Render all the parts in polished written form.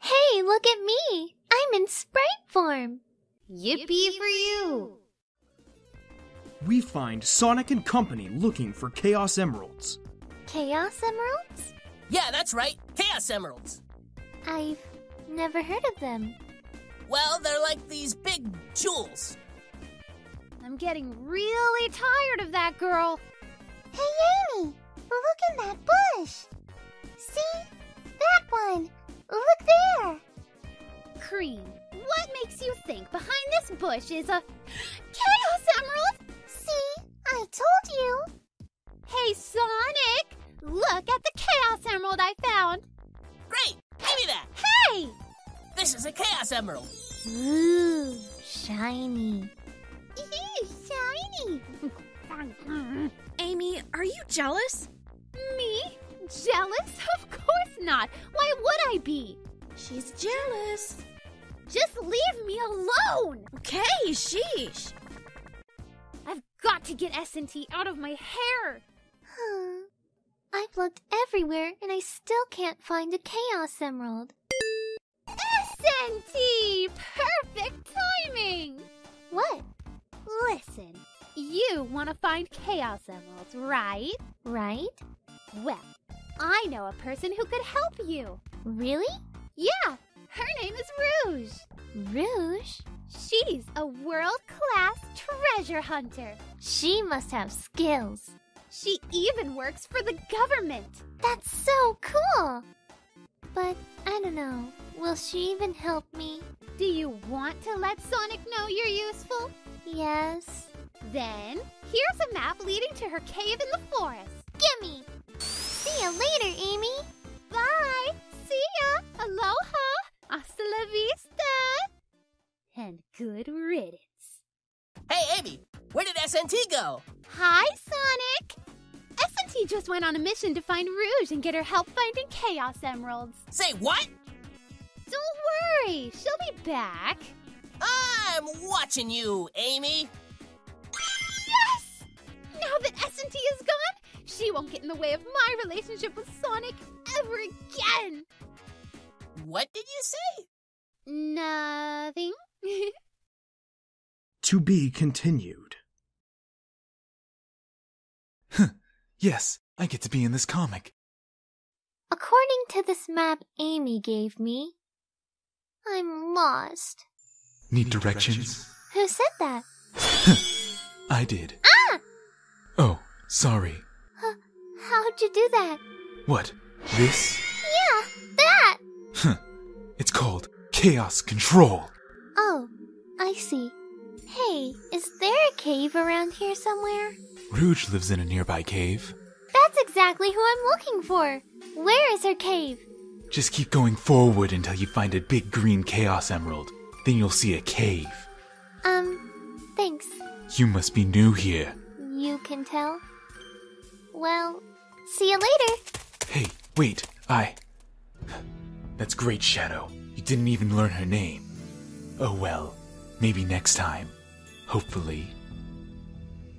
Hey, look at me! I'm in Sprite form! Yippee for you! We find Sonic and company looking for Chaos Emeralds. Chaos Emeralds? Yeah, that's right. Chaos Emeralds. I've never heard of them. Well, they're like these big jewels. I'm getting really tired of that girl. Hey, Amy! Look in that bush! See? That one! Look there! Cream, what makes you think behind this bush is a Chaos Emerald? See? I told you! Hey, Sonic! Look at the Chaos Emerald I found! Great! Give me that! Hey! This is a Chaos Emerald. Ooh, shiny. Ew, shiny! Amy, are you jealous? Me? Jealous? Of course not! Why would I be? She's jealous. Just leave me alone! Okay, sheesh. I've got to get SNT out of my hair! I've looked everywhere and I still can't find a Chaos Emerald. SNT! Perfect timing! What? Listen, you want to find Chaos Emeralds, right? Right? Well, I know a person who could help you. Really? Yeah, her name is Rouge. Rouge? She's a world-class treasure hunter. She must have skills. She even works for the government. That's so cool! But I don't know. Will she even help me? Do you want to let Sonic know you're useful? Yes. Then, here's a map leading to her cave in the forest. Gimme! See you later, Amy! Bye! See ya! Aloha! Hasta la vista! And good riddance. Hey, Amy, where did SNT go? Hi, Sonic! SNT just went on a mission to find Rouge and get her help finding Chaos Emeralds. Say what? Don't worry, she'll be back. I'm watching you, Amy. Yes! Now that SNT is gone, she won't get in the way of my relationship with Sonic ever again. What did you say? Nothing. To be continued. Yes, I get to be in this comic. According to this map Amy gave me, I'm lost. Need directions? Who said that? I did. Ah! Oh, sorry. How'd you do that? What? This? Yeah, that! It's called Chaos Control. Oh, I see. Hey, is there a cave around here somewhere? Rouge lives in a nearby cave. That's exactly who I'm looking for. Where is her cave? Just keep going forward until you find a big green Chaos Emerald. Then you'll see a cave. Thanks. You must be new here. You can tell? Well, see you later. Hey, wait, That's great, Shadow. You didn't even learn her name. Oh well, maybe next time. Hopefully.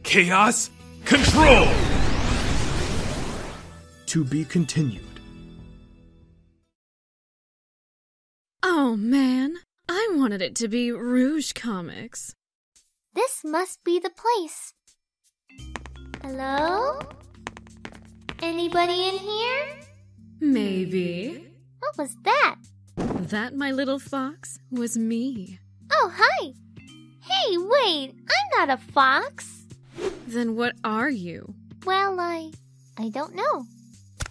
Chaos Control! To be continued. Oh man, I wanted it to be Rouge Comics. This must be the place. Hello? Anybody in here? Maybe. What was that? That, my little fox, was me. Oh, hi! Hey, wait! I'm not a fox! Then what are you? Well, I don't know.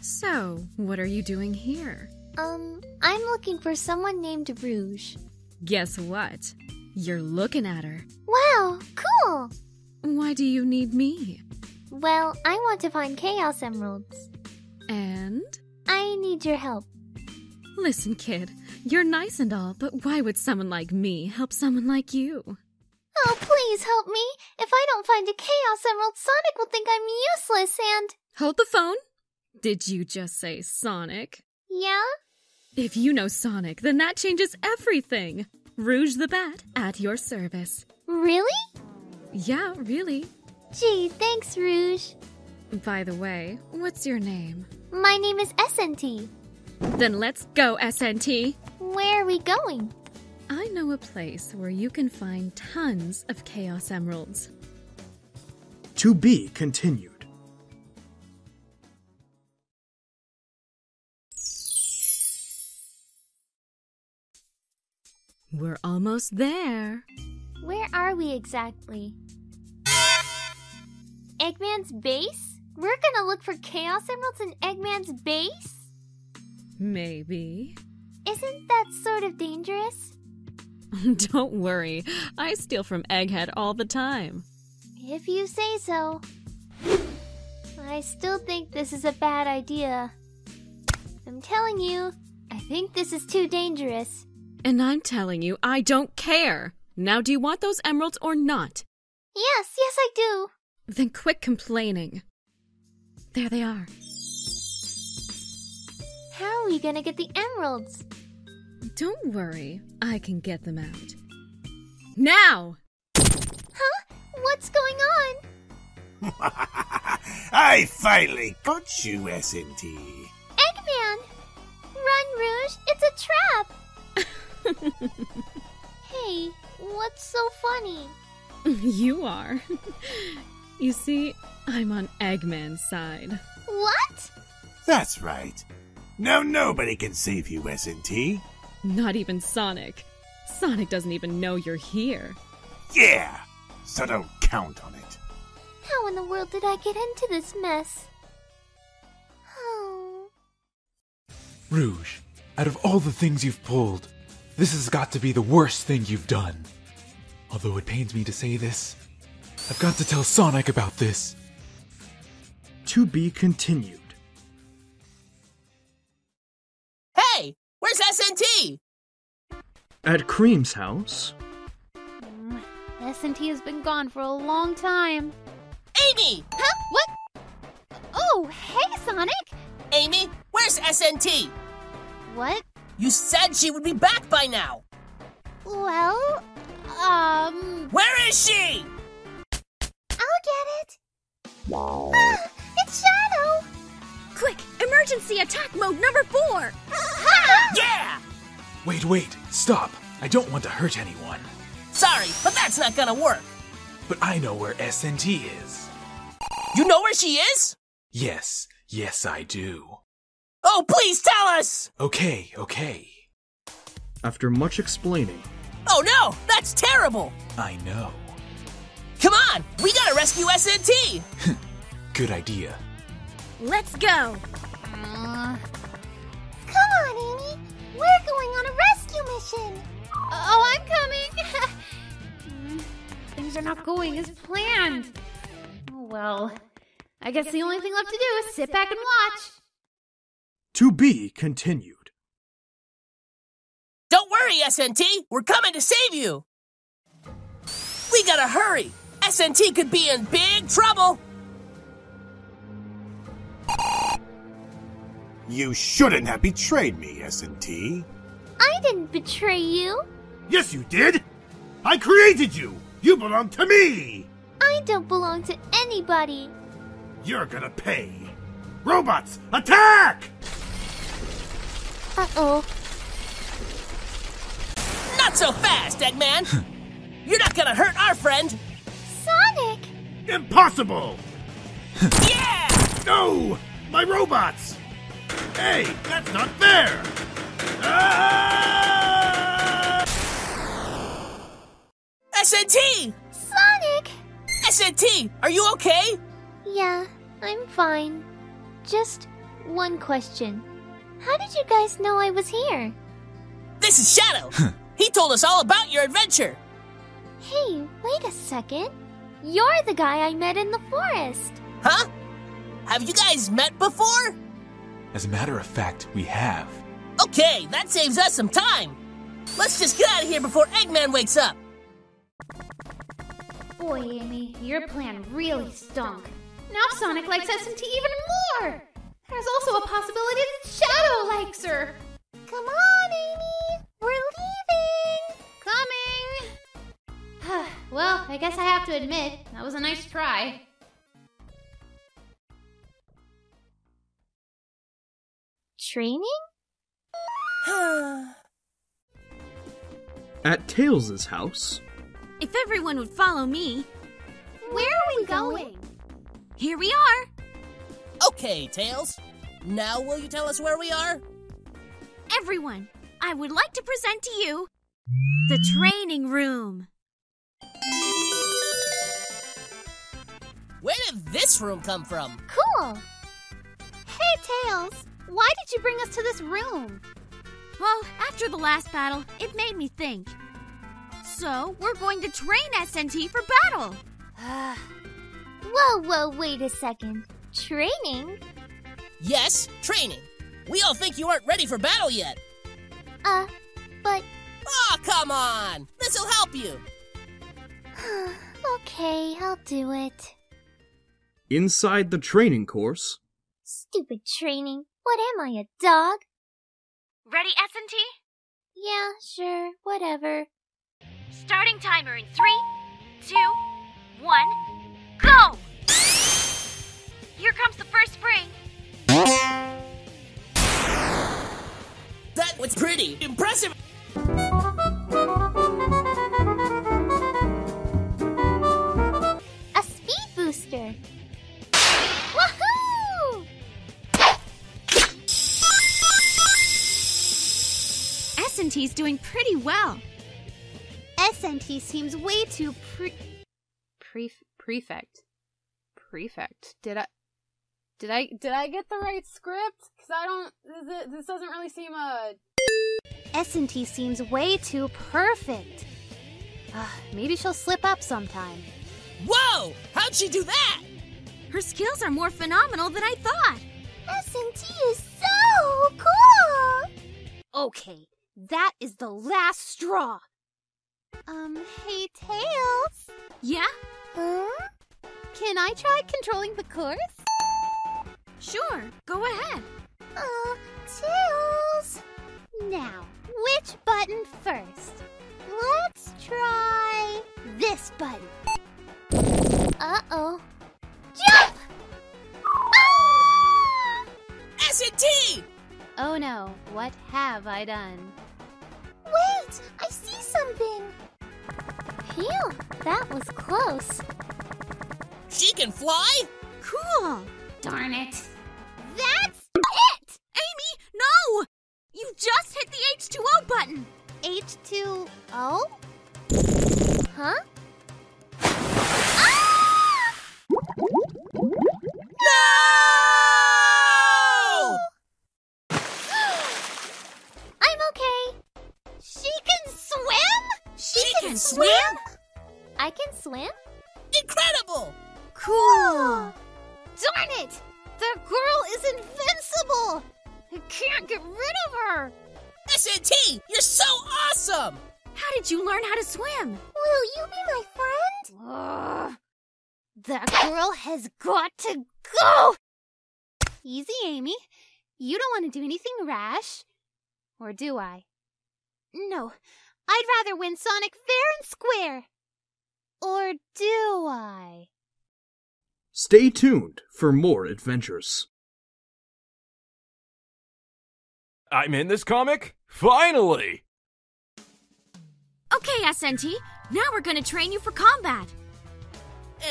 So, what are you doing here? I'm looking for someone named Rouge. Guess what? You're looking at her. Wow, cool! Why do you need me? Well, I want to find Chaos Emeralds. And? I need your help. Listen, kid, you're nice and all, but why would someone like me help someone like you? Oh, please help me. If I don't find a Chaos Emerald, Sonic will think I'm useless and... Hold the phone. Did you just say Sonic? Yeah? If you know Sonic, then that changes everything. Rouge the Bat at your service. Really? Yeah, really. Gee, thanks, Rouge. By the way, what's your name? My name is SNT. Then let's go, SNT. Where are we going? I know a place where you can find tons of Chaos Emeralds. To be continued. We're almost there. Where are we exactly? Eggman's base? We're gonna look for Chaos Emeralds in Eggman's base? Maybe. Isn't that sort of dangerous? Don't worry, I steal from Egghead all the time. If you say so. I still think this is a bad idea. I'm telling you, I think this is too dangerous. And I'm telling you, I don't care. Now, do you want those emeralds or not? Yes, I do. Then quit complaining. There they are. How are we gonna get the emeralds? Don't worry, I can get them out. Now! Huh? What's going on? I finally got you, SNT. Eggman! Run, Rouge! It's a trap! Hey, what's so funny? You are. You see, I'm on Eggman's side. What? That's right. Now nobody can save you, SNT. Not even Sonic. Sonic doesn't even know you're here. Yeah, so don't count on it. How in the world did I get into this mess? Oh. Rouge, out of all the things you've pulled, this has got to be the worst thing you've done. Although it pains me to say this, I've got to tell Sonic about this. To be continued. Hey, where's SNT? At Cream's house. SNT has been gone for a long time. Amy! Huh? What? Oh, hey, Sonic! Amy, where's SNT? What? You said she would be back by now. Well, Where is she? I'll get it. Ah, it's Shadow! Quick! Emergency attack mode number 4! Yeah! Wait, stop. I don't want to hurt anyone. Sorry, but that's not gonna work. But I know where SNT is. You know where she is? Yes, I do. Oh, please tell us! Okay. After much explaining, Oh no, that's terrible! I know. Come on, we gotta rescue SNT! Good idea. Let's go! Come on, Amy. We're going on a rescue mission. oh, I'm coming! Things are not going as planned. Oh, well, I guess the only thing left to do is sit back and watch. to be continued. Don't worry, SNT, we're coming to save you! We gotta hurry! SNT could be in big trouble! You shouldn't have betrayed me, SNT. I didn't betray you. Yes, you did! I created you! You belong to me! I don't belong to anybody. You're gonna pay. Robots, attack! Uh-oh. Not so fast, Eggman! You're not gonna hurt our friend! Sonic! Impossible! Yeah! No! My robots! Hey, that's not fair! Ah! SNT! Sonic! SNT, are you okay? Yeah, I'm fine. Just one question. How did you guys know I was here? This is Shadow! He told us all about your adventure! Hey, wait a second. You're the guy I met in the forest. Huh? Have you guys met before? As a matter of fact, we have. Okay, that saves us some time. Let's just get out of here before Eggman wakes up. Boy, Amy, your plan really stunk. Now Sonic likes SNT even more! There's also a possibility that Shadow likes her! Come on, Amy. We're leaving. Come I guess I have to admit, that was a nice try. Training? At Tails' house, If everyone would follow me, Where are we going? here we are. Okay, Tails. Now will you tell us where we are? Everyone, I would like to present to you the training room. Where did this room come from? Cool! Hey, Tails, why did you bring us to this room? Well, after the last battle, it made me think. So, we're going to train SNT for battle. Whoa, wait a second. Training? Yes, training. We all think you aren't ready for battle yet. But... Aw, come on! This'll help you. Okay, I'll do it. inside the training course, Stupid training. What am I, a dog? Ready, SNT? Yeah, sure, whatever. Starting timer in 3, 2, 1, go! Here comes the first spring. That was pretty impressive. A speed booster. Woohoo! SNT's doing pretty well. SNT seems way too prefect. Did I get the right script? Cause I don't. This doesn't really seem SNT seems way too perfect. Maybe she'll slip up sometime. Whoa! How'd she do that? Her skills are more phenomenal than I thought. SNT is so cool! Okay, that is the last straw. Hey, Tails. Yeah? Huh? Can I try controlling the course? Sure, go ahead. Tails! Now, which button first? Let's try this button. Uh-oh. Jump! Ah! SNT! Oh no, what have I done? Wait! I see something! Phew, that was close. She can fly? Cool. Darn it. That's it! Amy, no! You just hit the H2O button. H2O? Huh? No! I'm okay. She can swim? She can swim? I can swim? Incredible! Cool. Darn it! The girl is invincible! I can't get rid of her! SNT, you're so awesome! How did you learn how to swim? Will you be my friend? That girl has got to go! Easy, Amy. You don't want to do anything rash. Or do I? No, I'd rather win Sonic fair and square. Or do I? stay tuned for more adventures. I'm in this comic? Finally! Okay, SNT, now we're gonna train you for combat.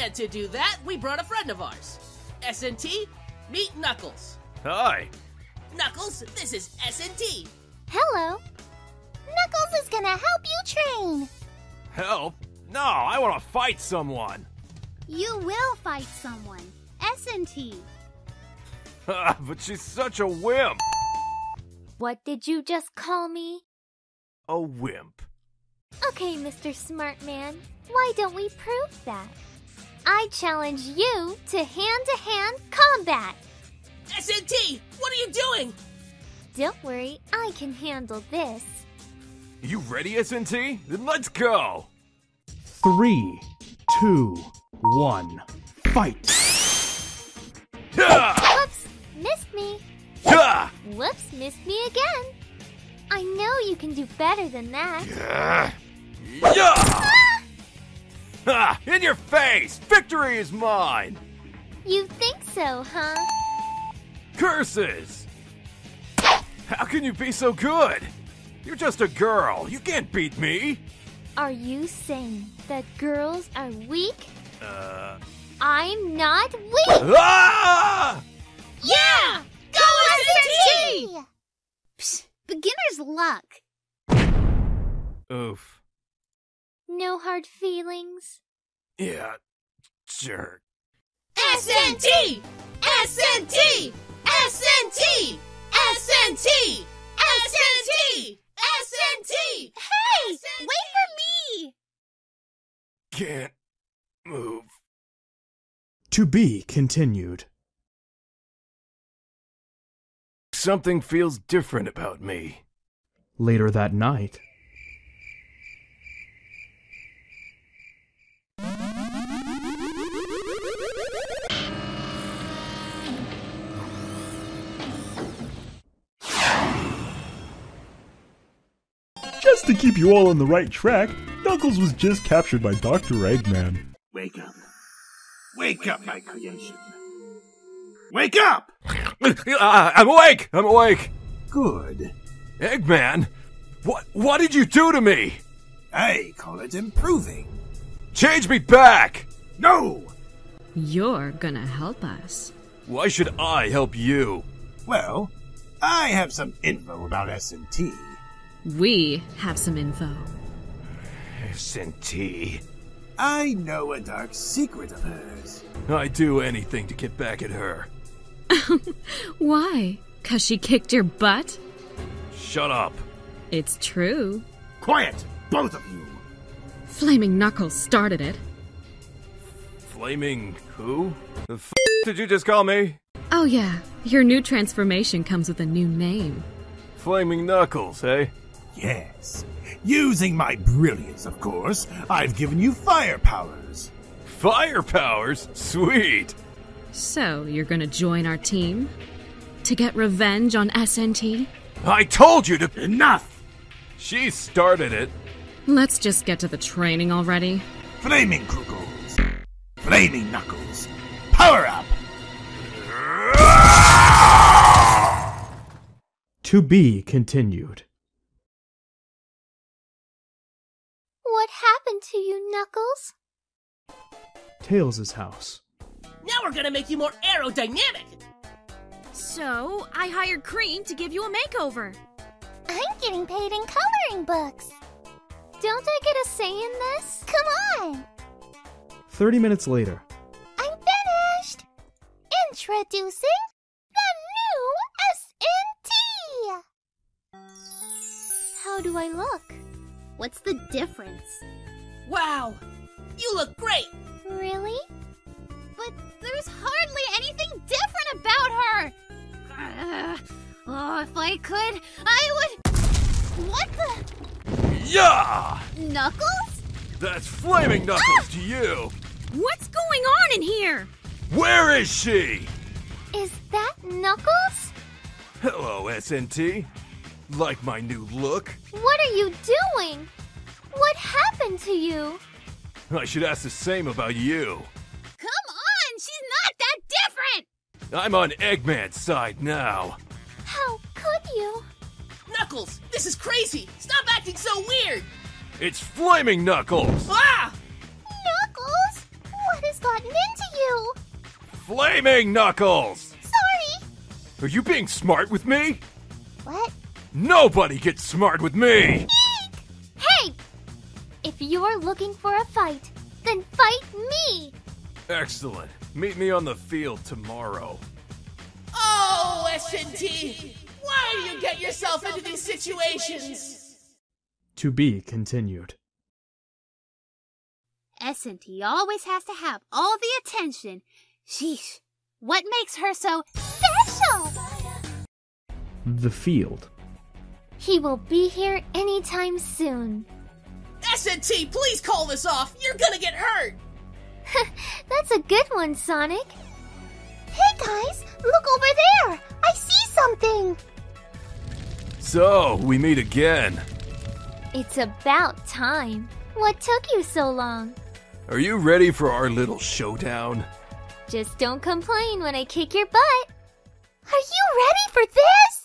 And to do that, we brought a friend of ours. SNT, meet Knuckles. Hi. Knuckles, this is SNT. Hello. Knuckles is gonna help you train. Help? No, I want to fight someone. You will fight someone. SNT. But she's such a wimp. What did you just call me? A wimp. Okay, Mr. Smart Man, why don't we prove that? I challenge you to hand-to-hand combat. SNT, what are you doing? Don't worry, I can handle this. You ready, SNT? Then let's go. 3, 2, 1, fight! Yeah! Whoops, missed me. Yeah! Whoops, missed me again. I know you can do better than that. Yeah! Ha! In your face! Victory is mine! You think so, huh? Curses! How can you be so good? You're just a girl. You can't beat me. Are you saying that girls are weak? I'm not weak! Ah! Yeah! Go SNT! Psst, beginner's luck. Oof. No hard feelings? Yeah, sure. SNT! SNT! SNT! SNT! SNT! SNT! Hey! Wait for me! Can't move. To be continued. Something feels different about me. Later that night. Just to keep you all on the right track, Knuckles was just captured by Dr. Eggman. Wake up. Wake up, my creation. Wake up! I'm awake! I'm awake! Good. Eggman, what did you do to me? I call it improving. Change me back! No! You're gonna help us. Why should I help you? Well, I have some info about SNT. We have some info. SNT. I know a dark secret of hers. I'd do anything to get back at her. Why? 'Cause she kicked your butt? Shut up. It's true. Quiet, both of you. Flaming Knuckles started it. Flaming who? The f did you just call me? Oh yeah, your new transformation comes with a new name. Flaming Knuckles, eh? Yes. Using my brilliance, of course, I've given you fire powers. Fire powers? Sweet. So, you're gonna join our team? To get revenge on SNT? I told you to— Enough! She started it. Let's just get to the training already. Flaming Knuckles. Flaming Knuckles. Power up! To be continued. What happened to you, Knuckles? Tails' house. Now we're gonna make you more aerodynamic! So, I hired Cream to give you a makeover. I'm getting paid in coloring books. Don't I get a say in this? Come on! 30 minutes later. I'm finished! Introducing the new SNT! How do I look? What's the difference? Wow! You look great! Really? But there's hardly anything different about her! Oh, if I could, I would... What the... Yeah! Knuckles? That's Flaming Knuckles to you! What's going on in here? Where is she? Is that Knuckles? Hello, SNT. Like my new look? What are you doing? What happened to you? I should ask the same about you. Come on, she's not that different! I'm on Eggman's side now. How could you? Knuckles, this is crazy! Stop acting so weird! It's Flaming Knuckles! Ah! Knuckles? What has gotten into you? Flaming Knuckles! Sorry! Are you being smart with me? What? Nobody gets smart with me! Eek! Hey! If you're looking for a fight, then fight me! Excellent. Meet me on the field tomorrow. Oh, SNT! Why do you get yourself into these situations? To be continued. SNT always has to have all the attention. Sheesh. What makes her so Special! The field. He will be here anytime soon. SNT, please call this off! You're gonna get hurt! That's a good one, Sonic. Hey guys, look over there! I see something! So, we meet again. It's about time. What took you so long? Are you ready for our little showdown? Just don't complain when I kick your butt. Are you ready for this?